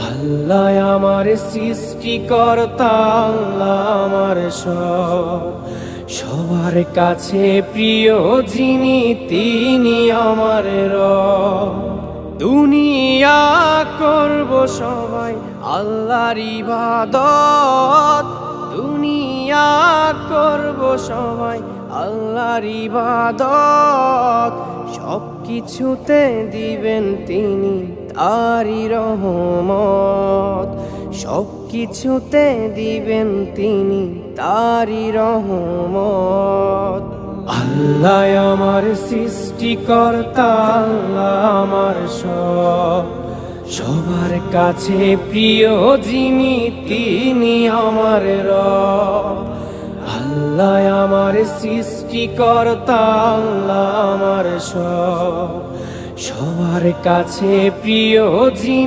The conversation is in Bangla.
আল্লাহ আমার সৃষ্টিকর্তা, আল্লাহ আমার সব, সবার কাছে প্রিয় যিনি তিনি আমার রব। দুনিয়া করব সবাই আল্লাহর ইবাদত, দুনিয়া করব সবাই আল্লাহর ইবাদত, সব কিছুতে দিবেন তিনি তারই রহমত, সব কিছুতে দিবেন তিনি তারই রহমত। আল্লাহ আমার সৃষ্টিকর্তা, আল্লাহ আমার সব, সবার কাছে প্রিয় যিনি তিনি আমার রব। আল্লাহ আমার সৃষ্টিকর্তা, আল্লাহ আমার সব, সবার কাছে প্রিয় যিনি